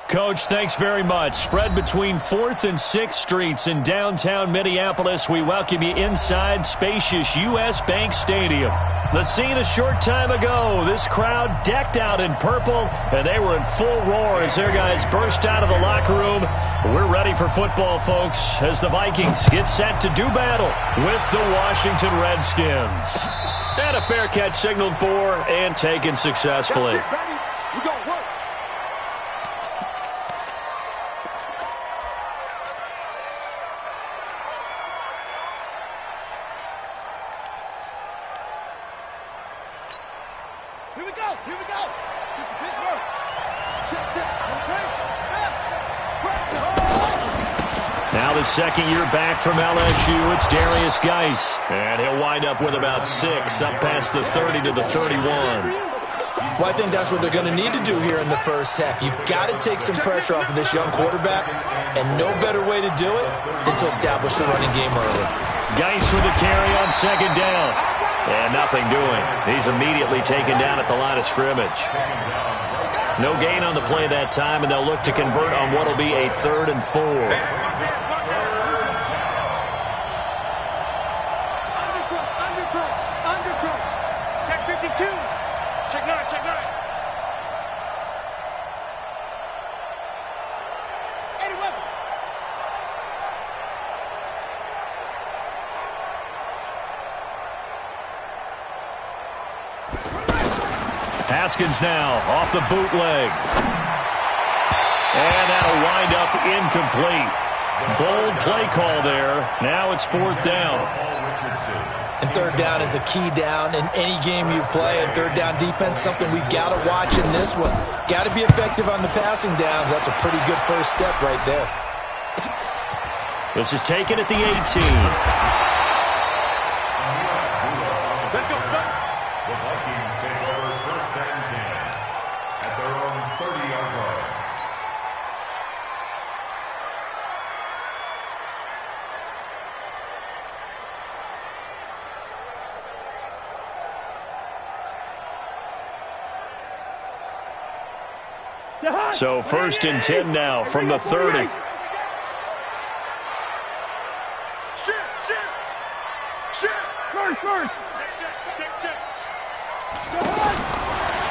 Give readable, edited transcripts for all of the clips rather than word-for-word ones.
Coach, thanks very much. Spread between 4th and 6th Streets in downtown Minneapolis. We welcome you inside spacious U.S. Bank Stadium. The scene a short time ago. This crowd decked out in purple, and they were in full roar as their guys burst out of the locker room. We're ready for football, folks, as the Vikings get set to do battle with the Washington Redskins. And a fair catch signaled for and taken successfully. Now the second year back from LSU, it's Darius Geis. And he'll wind up with about 6, up past the 30 to the 31. Well, I think that's what they're going to need to do here in the first half. You've got to take some pressure off of this young quarterback, and no better way to do it than to establish the running game early. Geis with a carry on second down. And nothing doing. He's immediately taken down at the line of scrimmage. No gain on the play that time, and they'll look to convert on what will be a 3rd and 4. Haskins now off the bootleg. And that'll wind up incomplete. Bold play call there. Now it's 4th down. And 3rd down is a key down in any game you play. And 3rd down defense, something we got to watch in this one. Got to be effective on the passing downs. That's a pretty good first step right there. This is taken at the 18. So 1st and 10 now from the 30.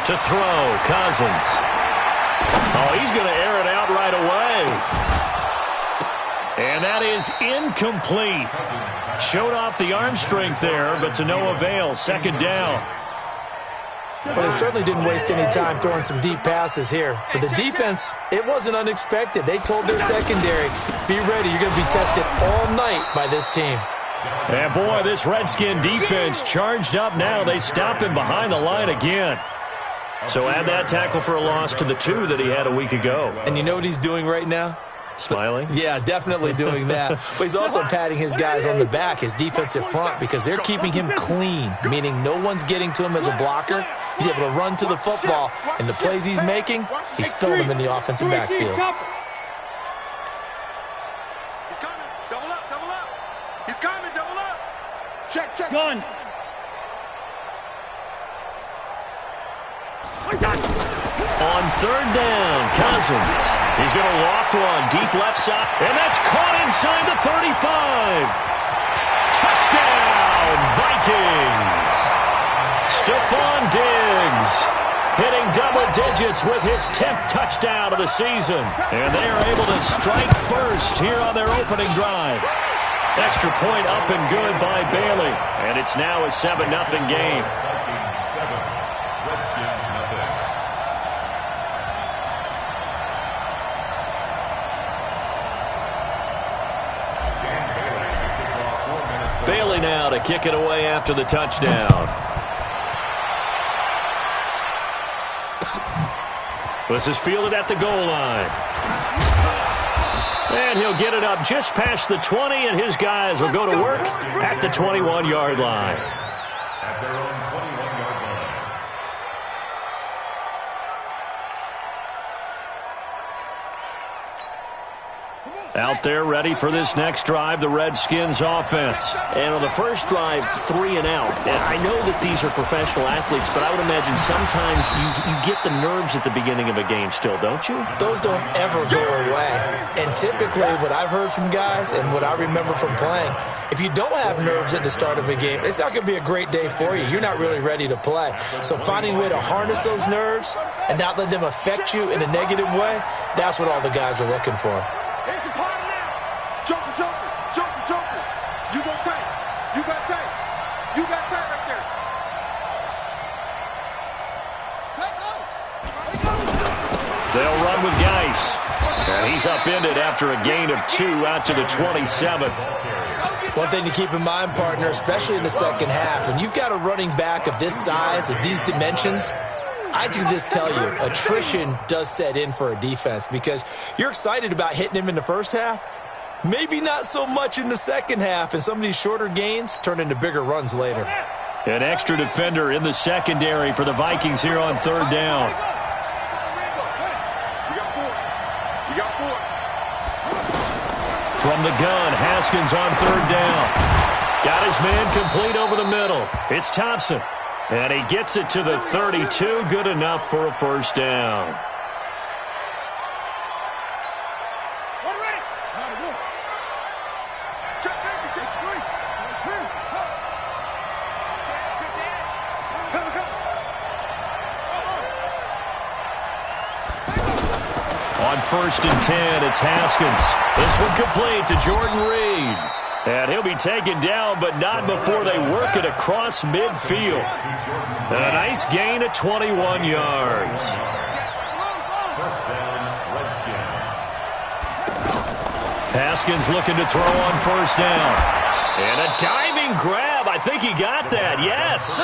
To throw, Cousins. Oh, he's going to air it out right away. And that is incomplete. Showed off the arm strength there, but to no avail. 2nd down. But they certainly didn't waste any time throwing some deep passes here. For the defense, it wasn't unexpected. They told their secondary, be ready. You're going to be tested all night by this team. And, boy, this Redskin defense charged up now. They stop him behind the line again. So add that tackle for a loss to the 2 that he had a week ago. And you know what he's doing right now? Smiling? Yeah, definitely doing that. But he's also patting his guys on the back, his defensive front, because they're keeping him clean, meaning no one's getting to him as a blocker. He's able to run to the football, and the plays he's making, he's throwing them in the offensive backfield. He's coming. Double up, double up. He's coming, double up. Check, check. Gun. On 3rd down, Cousins. He's going to loft one deep left side, and that's caught inside the 35. Touchdown, Vikings. Stephon Diggs hitting double digits with his 10th touchdown of the season. And they are able to strike first here on their opening drive. Extra point up and good by Bailey. And it's now a 7-0 game. Bailey now to kick it away after the touchdown. This is fielded at the goal line. And he'll get it up just past the 20, and his guys will go to work at the 21-yard line. At their own 21-yard line. Come on, Out there ready for this next drive, the Redskins offense. And on the first drive, 3 and out. And I know that these are professional athletes, but I would imagine sometimes you get the nerves at the beginning of a game still, don't you? Those don't ever go away. And typically what I've heard from guys and what I remember from playing, if you don't have nerves at the start of a game, it's not going to be a great day for you. You're not really ready to play. So finding a way to harness those nerves and not let them affect you in a negative way, that's what all the guys are looking for. You got tight. You got tight. You got tight right there. They'll run with Geis. And he's upended after a gain of 2 out to the 27. One thing to keep in mind, partner, especially in the second half, when you've got a running back of this size, of these dimensions, I can just tell you, attrition does set in for a defense because you're excited about hitting him in the first half. Maybe not so much in the second half, and some of these shorter gains turn into bigger runs later. An extra defender in the secondary for the Vikings here on third down. You got 4. From the gun, Haskins on third down. Got his man complete over the middle. It's Thompson. And he gets it to the 32. Good enough for a first down. On 1st and 10, it's Haskins. This one complete to Jordan Reed. And he'll be taken down, but not before they work it across midfield. And a nice gain of 21 yards. First down, Redskins. Haskins looking to throw on first down. And a diving grab. I think he got that, yes.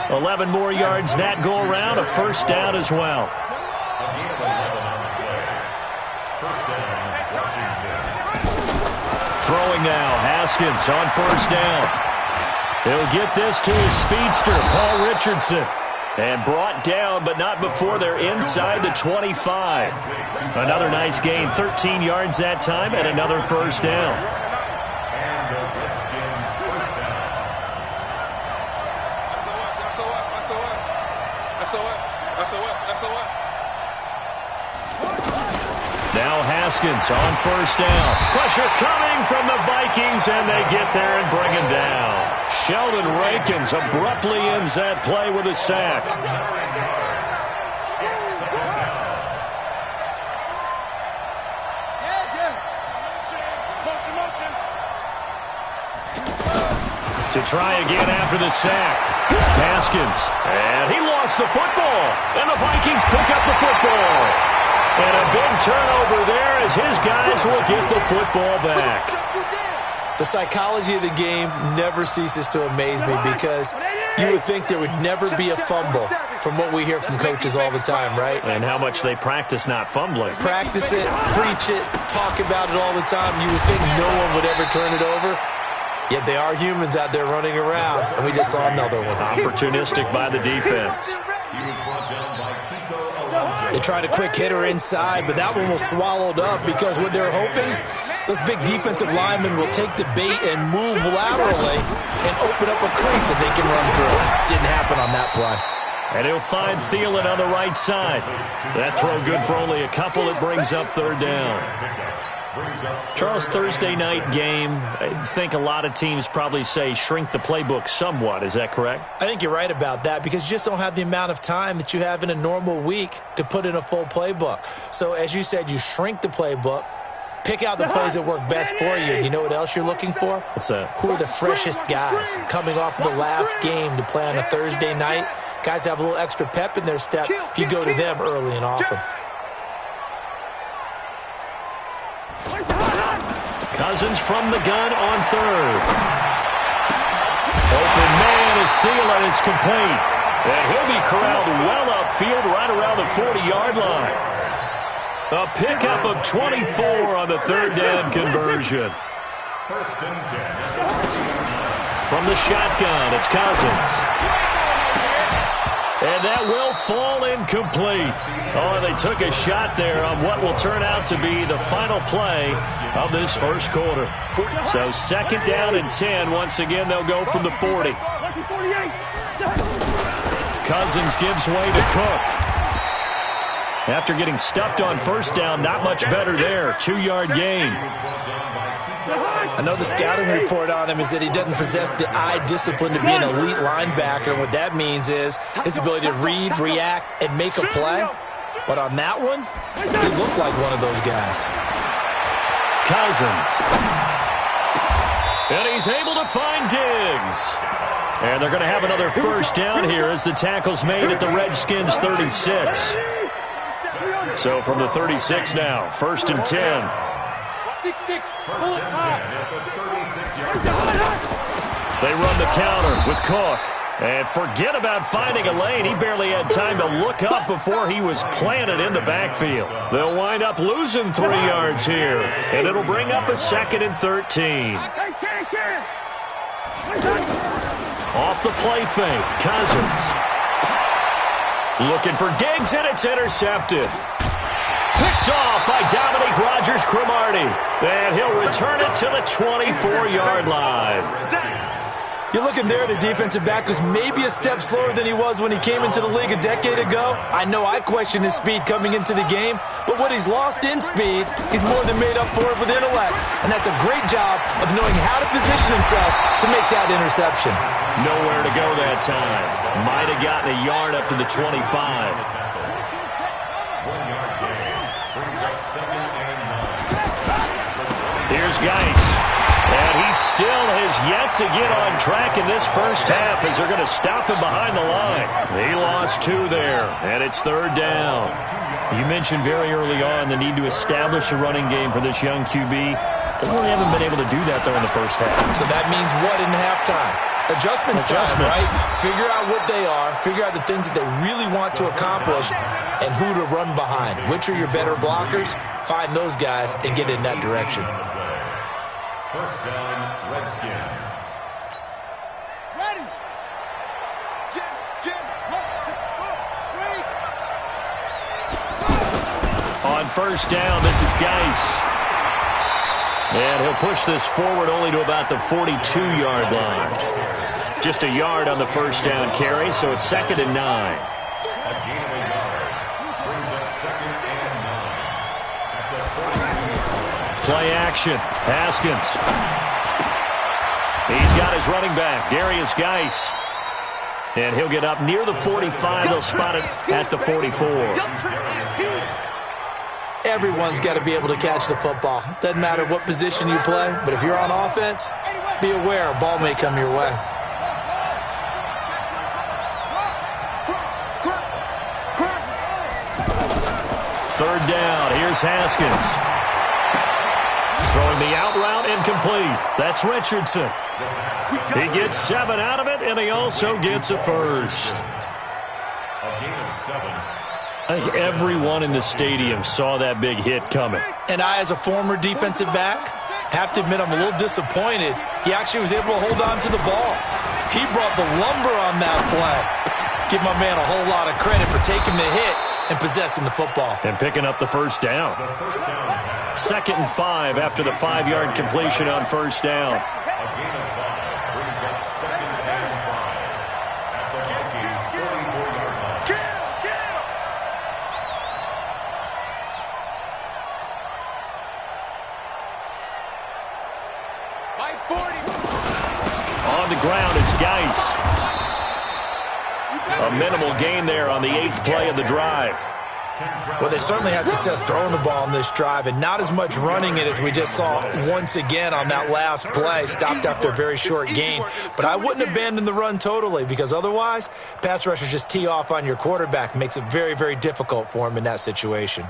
11 more yards that go around, a first down as well. Throwing now, Haskins on first down. He'll get this to his speedster, Paul Richardson. And brought down, but not before they're inside the 25. Another nice gain, 13 yards that time, and another first down. And the Redskins first down. Now Haskins on first down. Pressure coming from the Vikings, and they get there and bring him down. Sheldon Rankins abruptly ends that play with a sack. To try again after the sack. Haskins. And he lost the football. And the Vikings pick up the football. And a big turnover there as his guys will get the football back. The psychology of the game never ceases to amaze me because you would think there would never be a fumble from what we hear from coaches all the time, right? And how much they practice not fumbling. Practice it, preach it, talk about it all the time. You would think no one would ever turn it over. Yet they are humans out there running around, and we just saw another one. Opportunistic by the defense. He was brought down by Kiko Alonso. They tried a quick hitter inside, but that one was swallowed up because what they're hoping, those big defensive linemen will take the bait and move laterally and open up a crease that they can run through. Didn't happen on that play. And he'll find Thielen on the right side. That throw good for only a couple. It brings up third down. Charles, Thursday night game, I think a lot of teams probably say shrink the playbook somewhat. Is that correct? I think you're right about that because you just don't have the amount of time that you have in a normal week to put in a full playbook. So as you said, you shrink the playbook, pick out the plays that work best for you. And you know what else you're looking for? What's that? Who are the freshest guys coming off the last game to play on a Thursday night? Guys have a little extra pep in their step. You go to them early and often. Cousins from the gun on third. Open man is Thielen. It's complete. And he'll be corralled well upfield right around the 40-yard line. A pickup of 24 on the third down conversion. First and 10. From the shotgun, it's Cousins. And that will fall incomplete. Oh, they took a shot there on what will turn out to be the final play of this first quarter. So second down and 10. Once again, they'll go from the 40. Cousins gives way to Cook. After getting stuffed on first down, not much better there. 2-yard gain. I know the scouting report on him is that he doesn't possess the eye discipline to be an elite linebacker. What that means is his ability to read, react, and make a play. But on that one, he looked like one of those guys. Cousins. And he's able to find Diggs. And they're going to have another first down here as the tackle's made at the Redskins' 36. So from the 36 now, first and 10. 6-6. Pull it high. They run the counter with Cook. And forget about finding a lane. He barely had time to look up before he was planted in the backfield. They'll wind up losing 3 yards here. And it'll bring up a second and 13. Off the play fake, Cousins. Looking for Diggs, and it's intercepted. Picked off by Dominique Rodgers-Cromartie. And he'll return it to the 24-yard line. You're looking there at a defensive back who's maybe a step slower than he was when he came into the league a decade ago. I know I questioned his speed coming into the game, but what he's lost in speed, he's more than made up for it with intellect. And that's a great job of knowing how to position himself to make that interception. Nowhere to go that time. Might have gotten a yard up to the 25. 1-yard gain. Brings up second and 9. Here's Geis. And he still has yet to get on track in this first half as they're going to stop him behind the line. He lost 2 there, and it's third down. You mentioned very early on the need to establish a running game for this young QB. They really haven't been able to do that, though, in the first half. So that means what in halftime? Adjustments time, right? Figure out what they are, figure out the things that they really want to accomplish, and who to run behind. Which are your better blockers? Find those guys and get in that direction. First down, Redskins. Ready. Jim, 1, 2, 3. On first down, this is Geis. And he'll push this forward only to about the 42-yard line. Just a yard on the first down carry, so it's second and 9. A gain of a yard. Brings up second and 9. At the 42-yard line. Play action. Haskins. He's got his running back, Darius Geis. And he'll get up near the 45. They'll spot it at the 44. Everyone's got to be able to catch the football. Doesn't matter what position you play, but if you're on offense, be aware a ball may come your way. Third down. Here's Haskins. Throwing the out route incomplete. That's Richardson. He gets 7 out of it, and he also gets a first. A gain of 7. I think everyone in the stadium saw that big hit coming. And I, as a former defensive back, have to admit I'm a little disappointed. He actually was able to hold on to the ball. He brought the lumber on that play. Give my man a whole lot of credit for taking the hit and possessing the football. And picking up the first down. The first down pass. Second and 5 after the 5-yard completion on first down. A gain of 5. Brings up second and 5. At the Vikings' 44-yard line. On the ground, it's Geis. A minimal gain there on the 8th play of the drive. Well, they certainly had success throwing the ball on this drive and not as much running it as we just saw once again on that last play. Stopped after a very short gain. But I wouldn't abandon the run totally because otherwise, pass rushers just tee off on your quarterback. Makes it very, very difficult for him in that situation.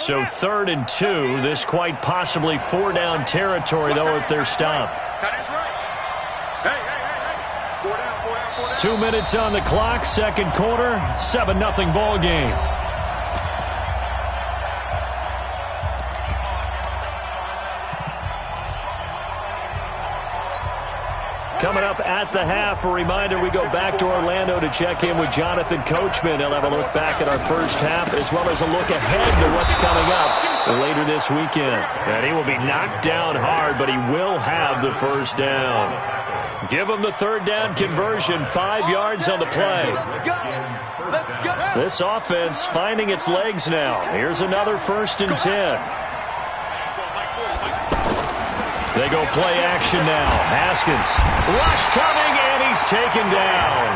So 3rd and 2. This quite possibly 4-down territory, though, if they're stopped. 2 minutes on the clock, second quarter, 7-0 ball game. Coming up at the half, a reminder, we go back to Orlando to check in with Jonathan Coachman. He'll have a look back at our first half as well as a look ahead to what's coming up later this weekend. And he will be knocked down hard, but he will have the first down. Give him the 3rd down conversion, 5 yards on the play. This offense finding its legs now. Here's another 1st and 10. They go play action now. Haskins. Rush coming, and he's taken down.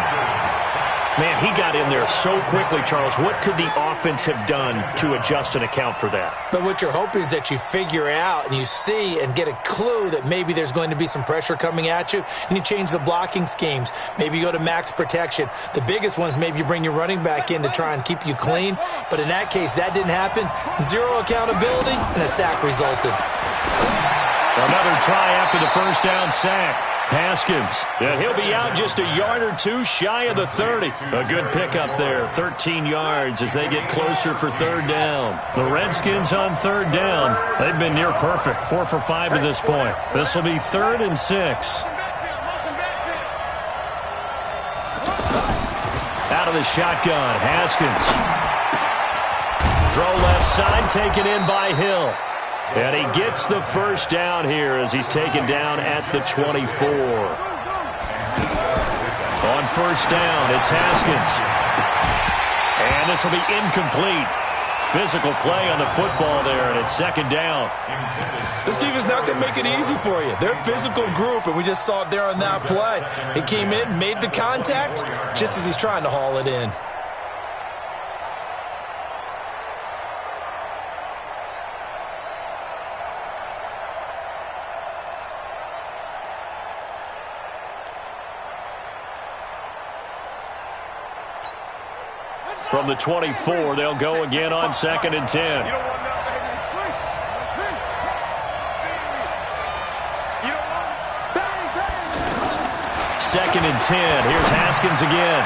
Man, he got in there so quickly, Charles. What could the offense have done to adjust and account for that? But what you're hoping is that you figure out and you see and get a clue that maybe there's going to be some pressure coming at you, and you change the blocking schemes. Maybe you go to max protection. The biggest one is maybe you bring your running back in to try and keep you clean. But in that case, that didn't happen. 0 accountability, and a sack resulted. Another try after the first down sack. Haskins. Yeah, he'll be out just a yard or two shy of the 30. A good pickup there. 13 yards as they get closer for 3rd down. The Redskins on 3rd down. They've been near perfect. 4 for 5 to this point. This will be 3rd and 6. Out of the shotgun. Haskins. Throw left side, taken in by Hill. And he gets the first down here as he's taken down at the 24. On 1st down, it's Haskins. And this will be incomplete. Physical play on the football there, and it's 2nd down. This team is not going to make it easy for you. They're a physical group, and we just saw it there on that play. He came in, made the contact, just as he's trying to haul it in. From the 24, they'll go again on 2nd and 10. 2nd and 10. Here's Haskins again.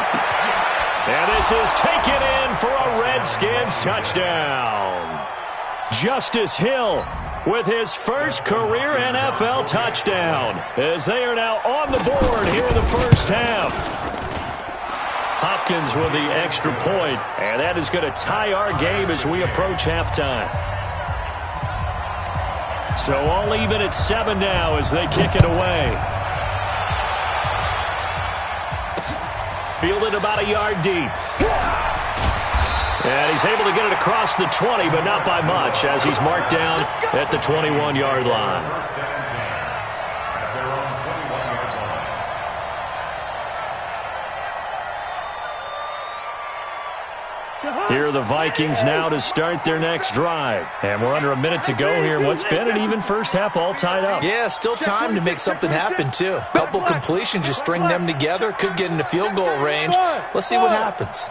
And this is taken in for a Redskins touchdown. Justice Hill with his first career NFL touchdown as they are now on the board here in the first half. Hopkins with the extra point, and that is going to tie our game as we approach halftime. So all even at 7 now as they kick it away. Fielded about a yard deep. And he's able to get it across the 20, but not by much as he's marked down at the 21-yard line. Here are the Vikings now to start their next drive. And we're under a minute to go here. What's been an even first half all tied up. Yeah, still time to make something happen, too. A couple completions, just string them together. Could get into field goal range. Let's see what happens.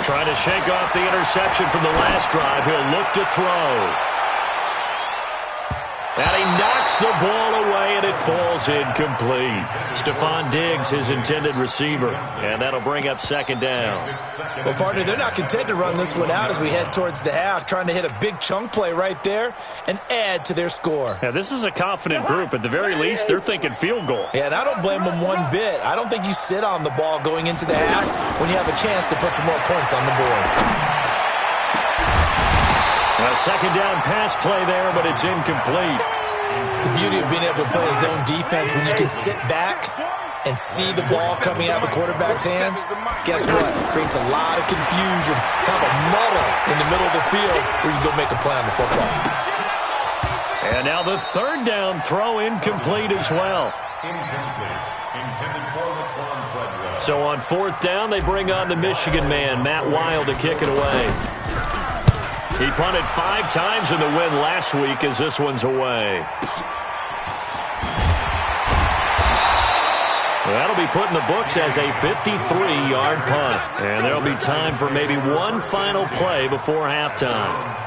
Trying to shake off the interception from the last drive. He'll look to throw. And he knocks the ball away, and it falls incomplete. Stephon Diggs, his intended receiver. And that'll bring up 2nd down. Well, partner, they're not content to run this one out as we head towards the half, trying to hit a big chunk play right there and add to their score. Yeah, this is a confident group. At the very least, they're thinking field goal. Yeah, and I don't blame them one bit. I don't think you sit on the ball going into the half when you have a chance to put some more points on the board. A 2nd down pass play there, but it's incomplete. The beauty of being able to play a zone defense when you can sit back and see the ball coming out of the quarterback's hands, guess what? Creates a lot of confusion, kind of a muddle in the middle of the field where you go make a play on the football. And now the 3rd down throw incomplete as well. So on 4th down, they bring on the Michigan man, Matt Wild, to kick it away. He punted 5 times in the win last week as this one's away. That'll be put in the books as a 53-yard punt. And there'll be time for maybe one final play before halftime.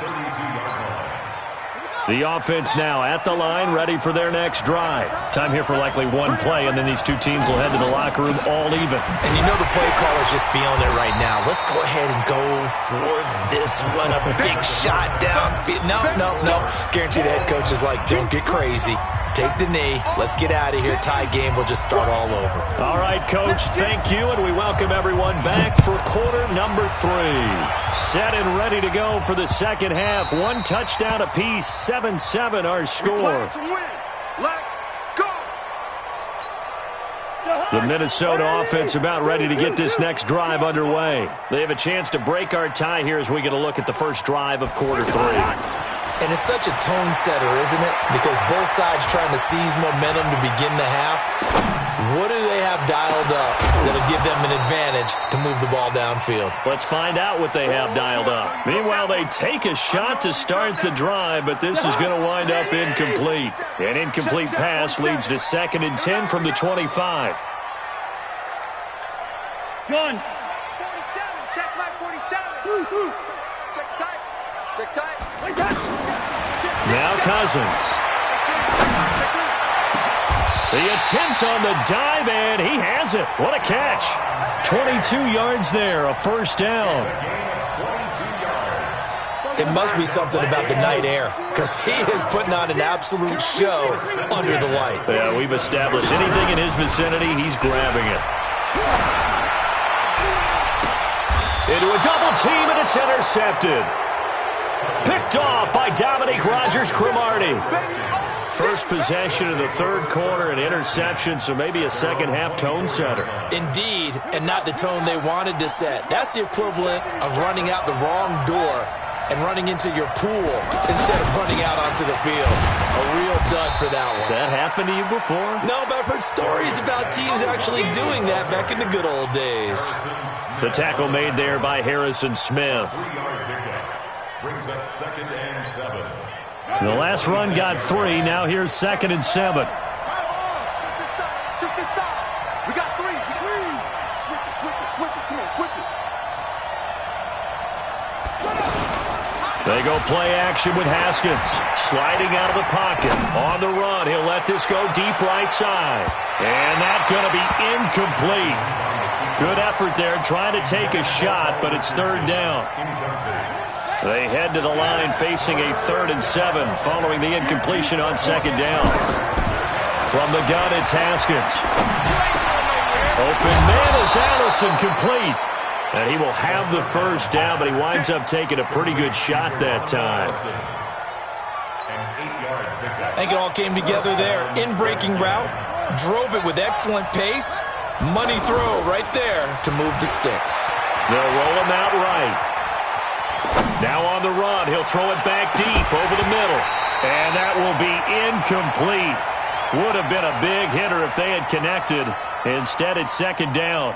The offense now at the line, ready for their next drive. Time here for likely one play, and then these two teams will head to the locker room all even. And you know the play caller's just feeling it right now. Let's go ahead and go for this one. A big shot downfield. No. Guarantee the head coach is like, don't get crazy. Take the knee. Let's get out of here. Tie game. We'll just start all over. All right, Coach, thank you, and we welcome everyone back for quarter number 3. Set and ready to go for the second half. One touchdown apiece, 7-7 our score. The Minnesota offense about ready to get this next drive underway. They have a chance to break our tie here as we get a look at the first drive of quarter 3. And it's such a tone setter, isn't it? Because both sides trying to seize momentum to begin the half. What do they have dialed up that'll give them an advantage to move the ball downfield? Let's find out what they have dialed up. Meanwhile, they take a shot to start the drive, but this is going to wind up incomplete. An incomplete pass leads to 2nd and 10 from the 25. Gun. 47. Check my 47. Check tight. Check tight. Now Cousins. The attempt on the dive, and he has it. What a catch. 22 yards there, a first down. It must be something about the night air, because he is putting on an absolute show under the light. Yeah, we've established anything in his vicinity, he's grabbing it. Into a double team, and it's intercepted. Picked off by Dominique Rodgers-Cromartie. First possession of the third quarter, an interception, so maybe a second-half tone setter. Indeed, and not the tone they wanted to set. That's the equivalent of running out the wrong door and running into your pool instead of running out onto the field. A real dud for that one. Has that happened to you before? No, but I've heard stories about teams actually doing that back in the good old days. The tackle made there by Harrison Smith. Brings up 2nd and 7. The last run got 3. Now here's 2nd and 7. Shift this side. We got 3. Switch it. Come on, switch it. They go play action with Haskins. Sliding out of the pocket. On the run, he'll let this go deep right side. And that's going to be incomplete. Good effort there trying to take a shot, but it's 3rd down. They head to the line facing a 3rd and 7 following the incompletion on 2nd down. From the gun, it's Haskins. Open man is Allison, complete. And he will have the first down, but he winds up taking a pretty good shot that time. I think it all came together there. In-breaking route, drove it with excellent pace. Money throw right there to move the sticks. They'll roll him out right. Now on the run, he'll throw it back deep over the middle. And that will be incomplete. Would have been a big hitter if they had connected. Instead, it's 2nd down.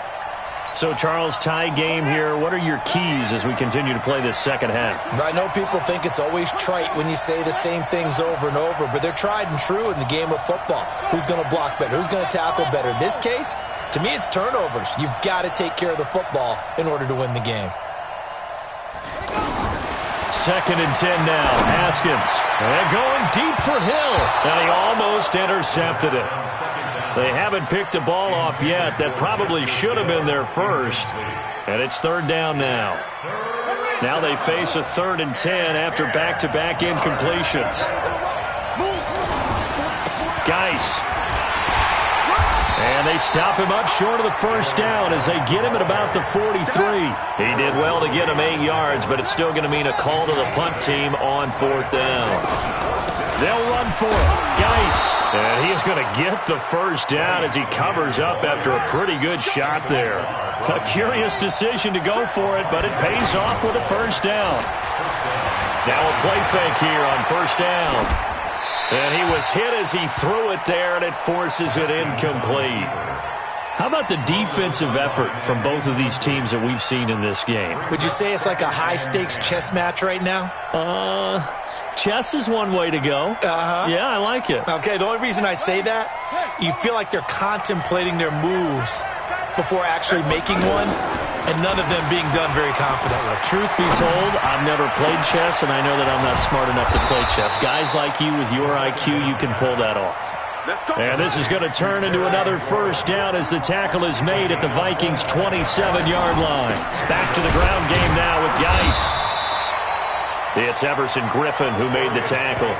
So, Charles, tie game here. What are your keys as we continue to play this second half? I know people think it's always trite when you say the same things over and over, but they're tried and true in the game of football. Who's going to block better? Who's going to tackle better? In this case, to me, it's turnovers. You've got to take care of the football in order to win the game. 2nd and 10 now. Haskins. And going deep for Hill. And he almost intercepted it. They haven't picked a ball off yet. That probably should have been their first. And it's 3rd down now. Now they face a 3rd and 10 after back-to-back incompletions. Geis. And they stop him up short of the first down as they get him at about the 43. He did well to get him 8 yards, but it's still going to mean a call to the punt team on 4th down. They'll run for it. Geis. And he is going to get the first down as he covers up after a pretty good shot there. A curious decision to go for it, but it pays off with a first down. Now a play fake here on 1st down. And he was hit as he threw it there, and it forces it incomplete. How about the defensive effort from both of these teams that we've seen in this game? Would you say it's like a high-stakes chess match right now? Chess is one way to go. Yeah, I like it. Okay, the only reason I say that, you feel like they're contemplating their moves before actually making one, and none of them being done very confidently. Truth be told, I've never played chess, and I know that I'm not smart enough to play chess. Guys like you with your IQ, you can pull that off. And this is going to turn into another first down as the tackle is made at the Vikings' 27-yard line. Back to the ground game now with Geis. It's Everson Griffin who made the tackle.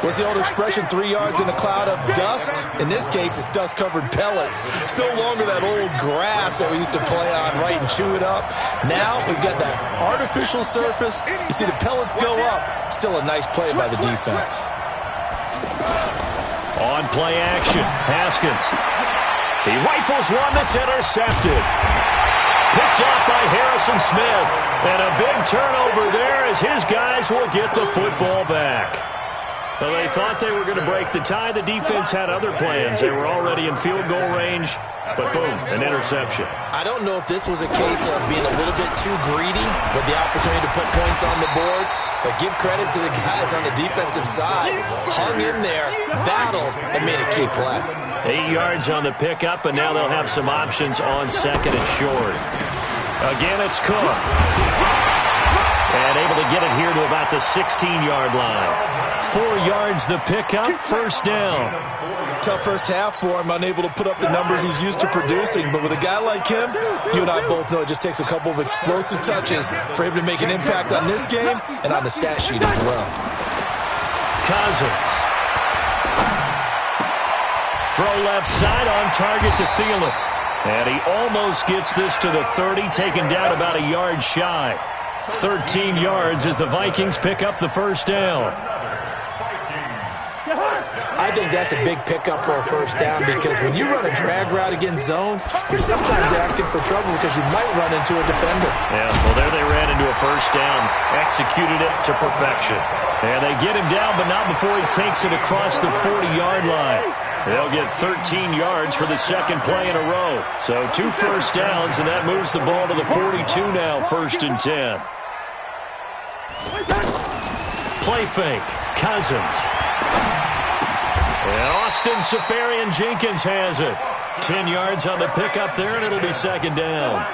What's the old expression, 3 yards in a cloud of dust? In this case, it's dust-covered pellets. It's no longer that old grass that we used to play on, right, and chew it up. Now we've got that artificial surface. You see the pellets go up. Still a nice play by the defense. On play action, Haskins. He rifles one that's intercepted. Picked off by Harrison Smith. And a big turnover there as his guys will get the football back. Well, they thought they were going to break the tie. The defense had other plans. They were already in field goal range, but boom, an interception. I don't know if this was a case of being a little bit too greedy with the opportunity to put points on the board, but give credit to the guys on the defensive side. Hung in there, battled, and made a key play. 8 yards on the pickup, and now they'll have some options on second and short. Again, it's Cook. And able to get it here to about the 16-yard line. 4 yards the pickup, first down. Tough first half for him, unable to put up the numbers he's used to producing. But with a guy like him, you and I both know it just takes a couple of explosive touches for him to make an impact on this game and on the stat sheet as well. Cousins. Throw left side on target to Thielen. And he almost gets this to the 30, taken down about a yard shy. 13 yards as the Vikings pick up the first down. I think that's a big pickup for a first down because when you run a drag route against zone, you're sometimes asking for trouble because you might run into a defender. Yeah, well, there they ran into a first down, executed it to perfection. And they get him down, but not before he takes it across the 40-yard line. They'll get 13 yards for the second play in a row. So 2 first downs, and that moves the ball to the 42 now, 1st and 10. Play fake, Cousins. And Austin Safarian-Jenkins has it. 10 yards on the pickup there, and it'll be second down.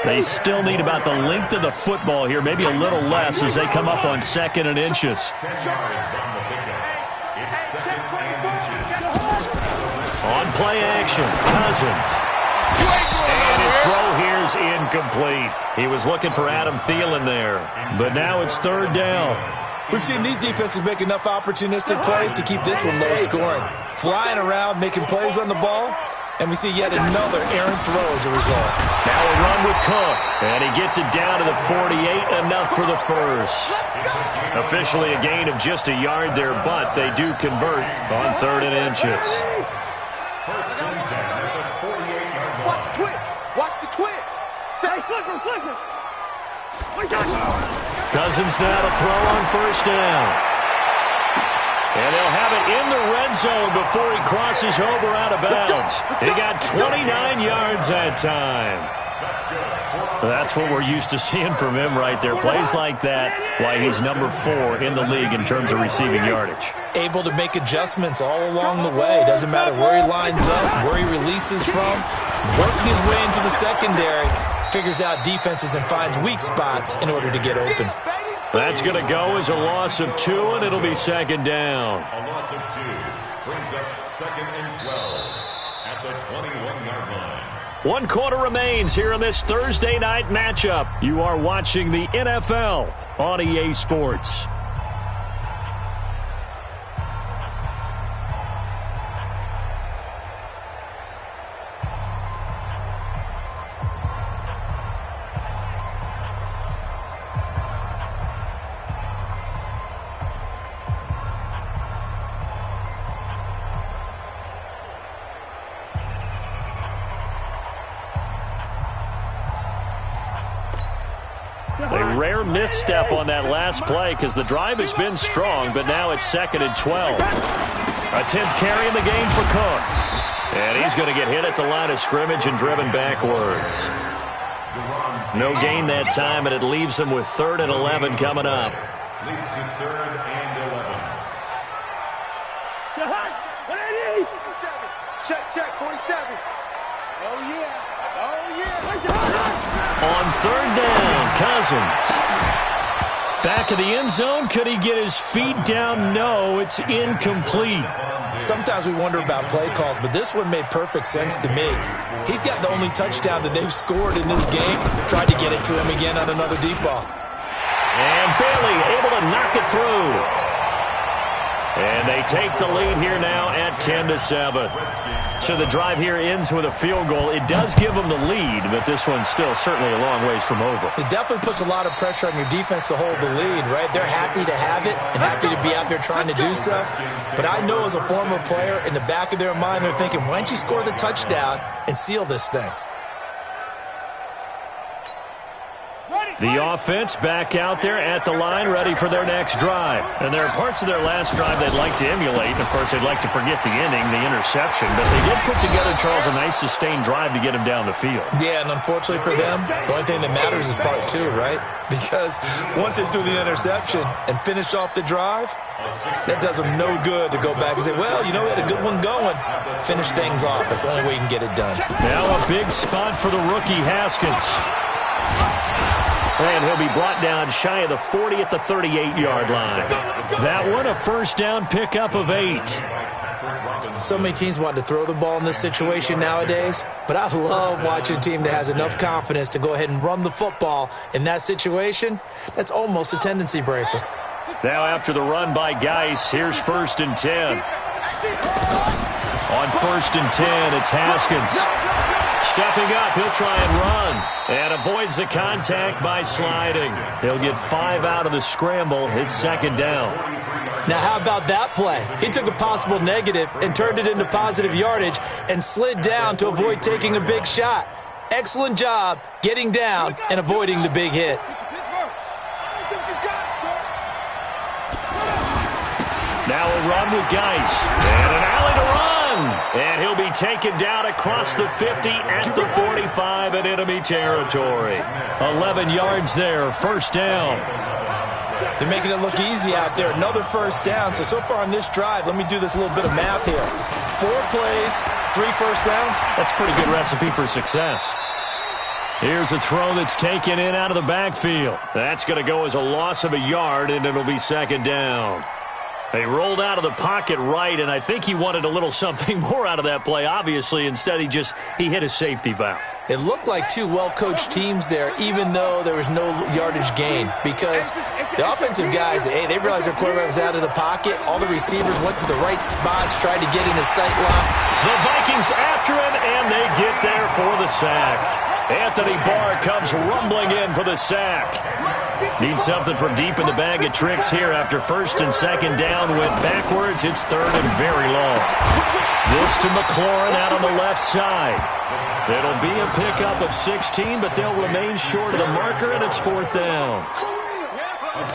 They still need about the length of the football here, maybe a little less as they come up on 2nd and inches. 10 yards on the pickup. It's 2nd and inches. On play action, Cousins. And his throw here's incomplete. He was looking for Adam Thielen there. But now it's 3rd down. We've seen these defenses make enough opportunistic plays to keep this one low scoring. Flying around, making plays on the ball, and we see yet another errant throw as a result. Now a run with Cook, and he gets it down to the 48, enough for the first. Officially a gain of just a yard there, but they do convert on 3rd and inches. First and 10 at the 48-yard line. Watch the twist. Watch the twist. Say, flipper. Cousins now to throw on 1st down. And they'll have it in the red zone before he crosses over out of bounds. He got 29 yards that time. That's what we're used to seeing from him right there. Plays like that, why he's number 4 in the league in terms of receiving yardage. Able to make adjustments all along the way. Doesn't matter where he lines up, where he releases from. Working his way into the secondary. Figures out defenses and finds weak spots in order to get open. That's going to go as a loss of 2, and it'll be 2nd down. A loss of 2 brings up 2nd and 12 at the 21-yard line. 1 quarter remains here in this Thursday night matchup. You are watching the NFL on EA Sports. A rare misstep on that last play because the drive has been strong, but now it's 2nd and 12. A 10th carry in the game for Cook. And he's going to get hit at the line of scrimmage and driven backwards. No gain that time, and it leaves him with 3rd and 11 coming up. Leads to 3rd and 11. Check, 47. Oh, yeah. Oh, yeah. On 3rd down, Cousins. Back of the end zone. Could he get his feet down? No, it's incomplete. Sometimes we wonder about play calls, but this one made perfect sense to me. He's got the only touchdown that they've scored in this game. Tried to get it to him again on another deep ball. And Bailey able to knock it through. And they take the lead here now at 10-7. So the drive here ends with a field goal. It does give them the lead, but this one's still certainly a long ways from over. It definitely puts a lot of pressure on your defense to hold the lead, right? They're happy to have it and happy to be out there trying to do so. But I know as a former player, in the back of their mind, they're thinking, why don't you score the touchdown and seal this thing? The offense back out there at the line, ready for their next drive. And there are parts of their last drive they'd like to emulate. Of course, they'd like to forget the ending, the interception. But they did put together, Charles, a nice sustained drive to get him down the field. Yeah, and unfortunately for them, the only thing that matters is part 2, right? Because once they do the interception and finish off the drive, that does them no good to go back and say, well, you know, we had a good one going. Finish things off. That's the only way you can get it done. Now a big spot for the rookie Haskins. And he'll be brought down shy of the 40 at the 38-yard line. That one, a first down pickup of 8. So many teams want to throw the ball in this situation nowadays, but I love watching a team that has enough confidence to go ahead and run the football in that situation. That's almost a tendency breaker. Now after the run by Geis, here's 1st and 10. On 1st and 10, it's Haskins. Stepping up, he'll try and run. And avoids the contact by sliding. He'll get 5 out of the scramble. It's 2nd down. Now, how about that play? He took a possible negative and turned it into positive yardage and slid down to avoid taking a big shot. Excellent job getting down and avoiding the big hit. Now a run with Geis. And an alley to run. And he'll be taken down across the 50 at the 45 in enemy territory. 11 yards there, 1st down. They're making it look easy out there. Another 1st down. So far on this drive, let me do this little bit of math here. 4 plays, 3 1st downs. That's a pretty good recipe for success. Here's a throw that's taken in out of the backfield. That's going to go as a loss of a yard, and it'll be 2nd down. They rolled out of the pocket right, and I think he wanted a little something more out of that play, obviously. Instead, he hit a safety valve. It looked like 2 well-coached teams there, even though there was no yardage gain, because the offensive guys, hey, they realized their quarterback was out of the pocket. All the receivers went to the right spots, tried to get in his sight line. The Vikings after him, and they get there for the sack. Anthony Barr comes rumbling in for the sack. Need something from deep in the bag of tricks here after 1st and 2nd down. Went backwards. It's 3rd and very long. This to McLaurin out on the left side. It'll be a pickup of 16, but they'll remain short of the marker, and it's 4th down.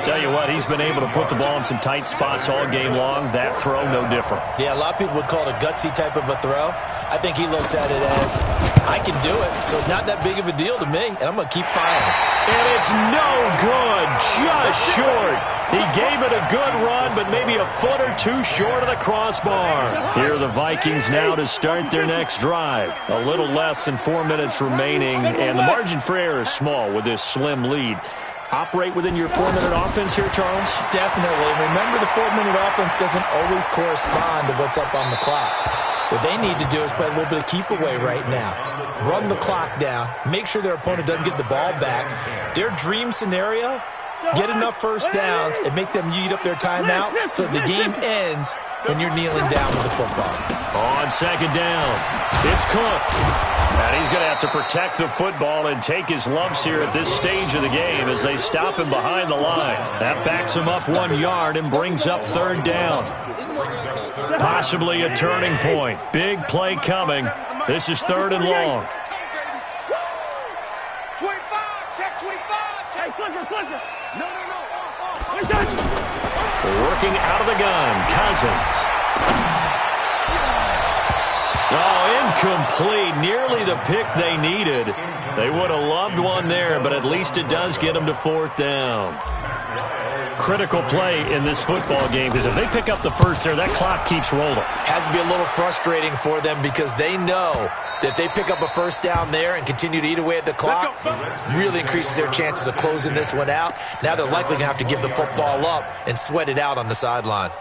Tell you what, he's been able to put the ball in some tight spots all game long. That throw, no different. Yeah, a lot of people would call it a gutsy type of a throw. I think he looks at it as, I can do it, so it's not that big of a deal to me, and I'm going to keep firing. And it's no good, just short. He gave it a good run, but maybe a foot or 2 short of the crossbar. Here are the Vikings now to start their next drive. A little less than 4 minutes remaining, and the margin for error is small with this slim lead. Operate within your 4-minute offense here, Charles? Definitely. Remember, the 4-minute offense doesn't always correspond to what's up on the clock. What they need to do is play a little bit of keep away right now. Run the clock down. Make sure their opponent doesn't get the ball back. Their dream scenario, get enough 1st downs and make them eat up their timeouts so the game ends when you're kneeling down with the football. On 2nd down, it's Cook. And he's going to have to protect the football and take his lumps here at this stage of the game as they stop him behind the line. That backs him up 1 yard and brings up 3rd down. Possibly a turning point. Big play coming. This is 3rd and long. 25, check 25, check. No. Working out of the gun, Cousins. Oh, Incomplete. Nearly the pick they needed. They would have loved one there, but at least it does get them to 4th down. Critical play in this football game, because if they pick up the first there, that clock keeps rolling. Has to be a little frustrating for them because they know that if they pick up a first down there and continue to eat away at the clock, really increases their chances of closing this one out. Now they're likely going to have to give the football up and sweat it out on the sideline.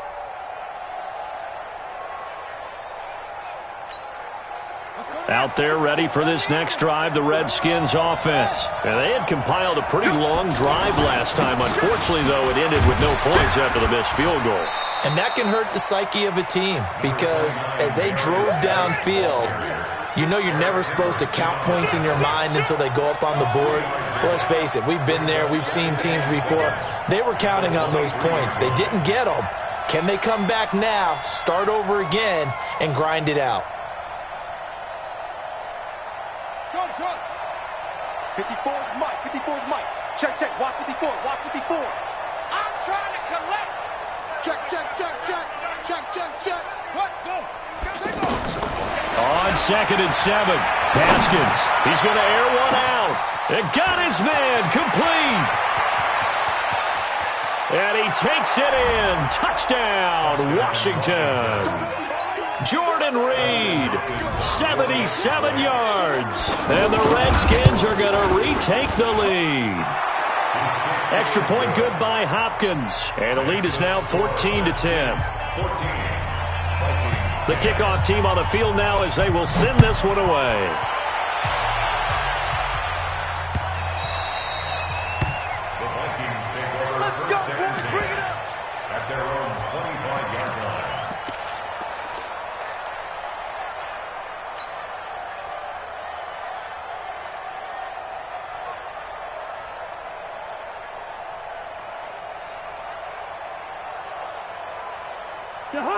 Out there ready for this next drive, the Redskins offense. And they had compiled a pretty long drive last time. Unfortunately, though, it ended with no points after the missed field goal. And that can hurt the psyche of a team because as they drove downfield, you know you're never supposed to count points in your mind until they go up on the board. But let's face it, we've been there. We've seen teams before. They were counting on those points. They didn't get them. Can they come back now, start over again, and grind it out? 54's Mike. 54's Mike. Check, check. Watch 54. Watch 54. I'm trying to collect. Check, check, check, check. Check, check, check. What? Go. Take off. On 2nd and 7. Haskins. He's going to air one out. And got his man complete. And he takes it in. Touchdown, Washington. Jordan Reed, 77 yards. And the Redskins are going to retake the lead. Extra point good by Hopkins. And the lead is now 14-10. The kickoff team on the field now as they will send this one away. Let's go, boys. Bring it up. At their own 25-yard line.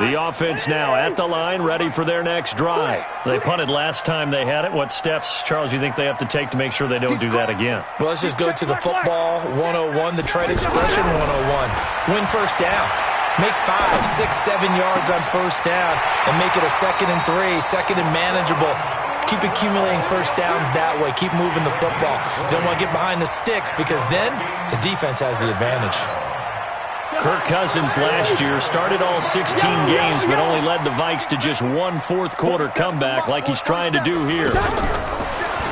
The offense now at the line, ready for their next drive. They punted last time they had it. What steps, Charles, you think they have to take to make sure they don't do that again? Well, let's just go to the football 101, the trade expression 101. Win first down. Make 5, 6, 7 yards on first down and make it a 2nd and 3, 2nd and manageable. Keep accumulating first downs that way. Keep moving the football. You don't want to get behind the sticks because then the defense has the advantage. Kirk Cousins last year started all 16 games but only led the Vikes to just one fourth-quarter comeback like he's trying to do here.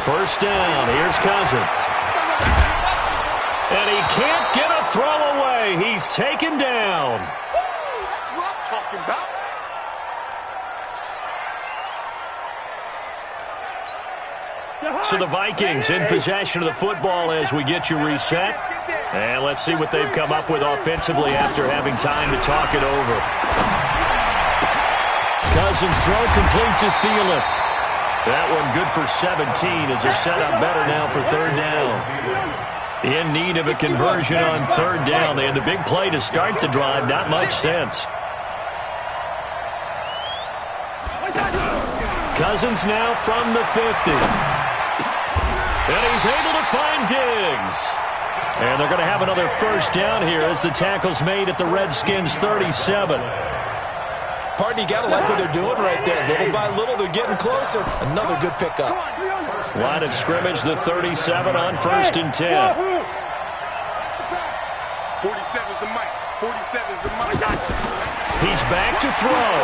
First down, here's Cousins. And he can't get a throw away. He's taken down. That's what I'm talking about. So the Vikings in possession of the football as we get you reset. And let's see what they've come up with offensively after having time to talk it over. Cousins throw complete to Thielen. That one good for 17 as they're set up better now for 3rd down. In need of a conversion on 3rd down. They had the big play to start the drive. Not much sense. Cousins now from the 50. And he's able to find Diggs. And they're going to have another first down here as the tackle's made at the Redskins 37. Pardon, you got to like what they're doing right there. Little by little, they're getting closer. Another good pickup. Line of scrimmage, the 37 on 1st and 10. 47's the mic. 47's the mic. He's back to throw.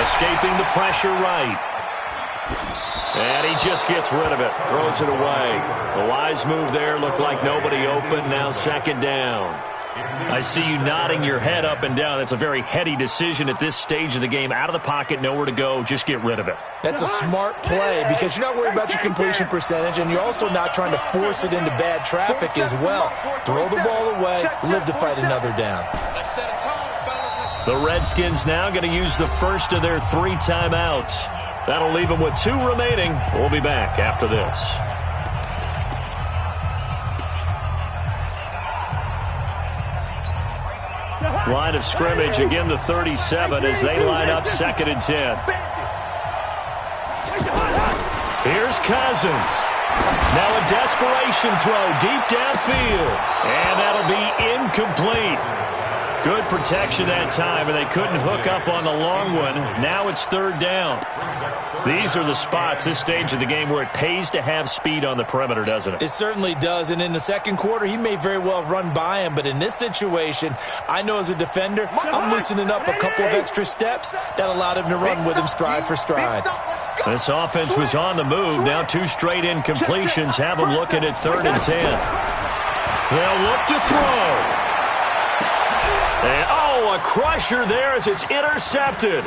Escaping the pressure right. And he just gets rid of it. Throws it away. The wise move there. Looked like nobody open. Now 2nd down. I see you nodding your head up and down. That's a very heady decision at this stage of the game. Out of the pocket, nowhere to go. Just get rid of it. That's a smart play because you're not worried about your completion percentage, and you're also not trying to force it into bad traffic as well. Throw the ball away, live to fight another down. The Redskins now going to use the first of their 3 timeouts. That'll leave them with 2 remaining. We'll be back after this. Line of scrimmage, again the 37 as they line up 2nd and 10. Here's Cousins. Now a desperation throw deep downfield. And that'll be incomplete. Good protection that time, and they couldn't hook up on the long one. Now it's third down. These are the spots, this stage of the game, where it pays to have speed on the perimeter, doesn't it? It certainly does, and in the second quarter, he may very well run by him, but in this situation, I know as a defender, I'm loosening up a couple of extra steps that allowed him to run with him stride for stride. This offense was on the move. Now 2 straight incompletions have them looking at 3rd and 10. They'll look to throw. And, a crusher there as it's intercepted.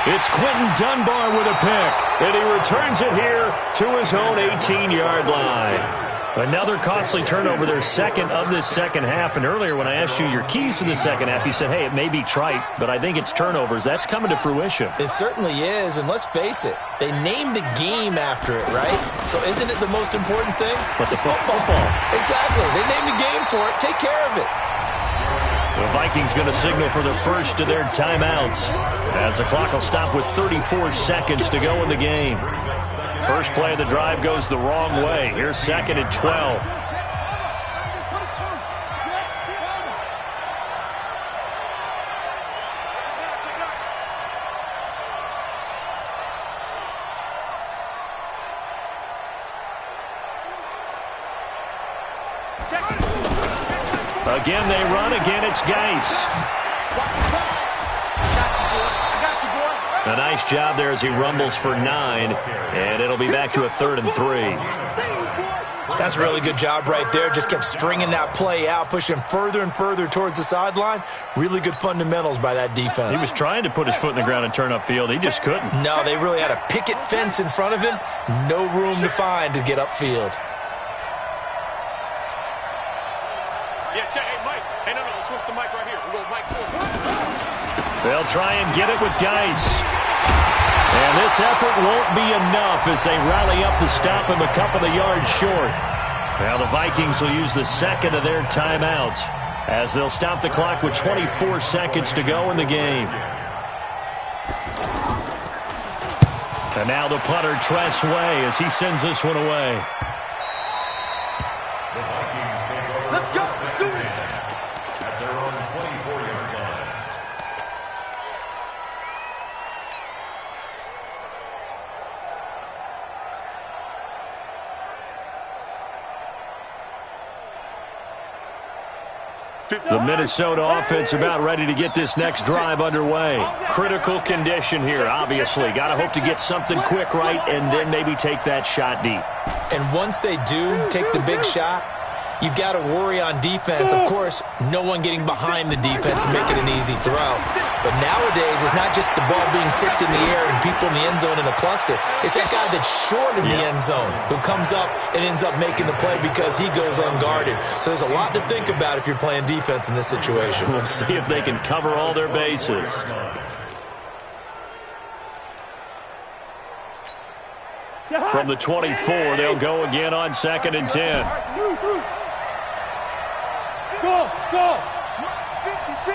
It's Quentin Dunbar with a pick, and he returns it here to his own 18-yard line. Another costly turnover, their second of this second half. And earlier when I asked you your keys to the second half, you said, hey, it may be trite, but I think it's turnovers. That's coming to fruition. It certainly is, and let's face it, they named the game after it, right? So isn't it the most important thing? But it's football. Exactly. They named the game for it. Take care of it. The Vikings going to signal for the first of their timeouts as the clock will stop with 34 seconds to go in the game. First play of the drive goes the wrong way. Here's 2nd and 12. Again, they run. Again, it's Geis. A nice job there as he rumbles for 9, and it'll be back to a 3rd and 3. That's a really good job right there. Just kept stringing that play out, pushing further and further towards the sideline. Really good fundamentals by that defense. He was trying to put his foot in the ground and turn upfield. He just couldn't. No, they really had a picket fence in front of him. No room to find to get upfield. They'll try and get it with Geis. And this effort won't be enough as they rally up to stop him a couple of yards short. Now the Vikings will use the second of their timeouts as they'll stop the clock with 24 seconds to go in the game. And now the punter, Tress Way, as he sends this one away. Let's go. Do it. At their own 24-yard line. The Minnesota offense about ready to get this next drive underway. Critical condition here, obviously. Got to hope to get something quick right and then maybe take that shot deep. And once they do take the big shot, you've got to worry on defense. Of course, no one getting behind the defense and making an easy throw. But nowadays, it's not just the ball being tipped in the air and people in the end zone in a cluster. It's that guy that's short in the end zone who comes up and ends up making the play because he goes unguarded. So there's a lot to think about if you're playing defense in this situation. We'll see if they can cover all their bases. From the 24, they'll go again on 2nd and 10. Go. 56.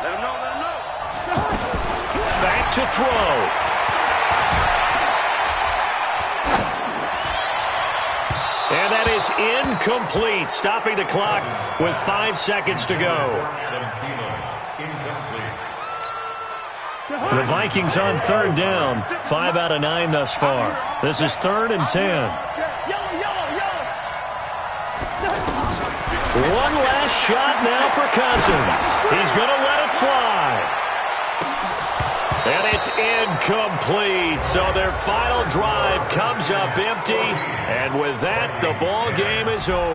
Let him know. Back to throw. And that is incomplete, stopping the clock with 5 seconds to go. The Vikings on 3rd down, 5 out of 9 thus far. This is 3rd and 10. One last shot now for Cousins. He's going to let it fly. And it's incomplete. So their final drive comes up empty. And with that, the ball game is over.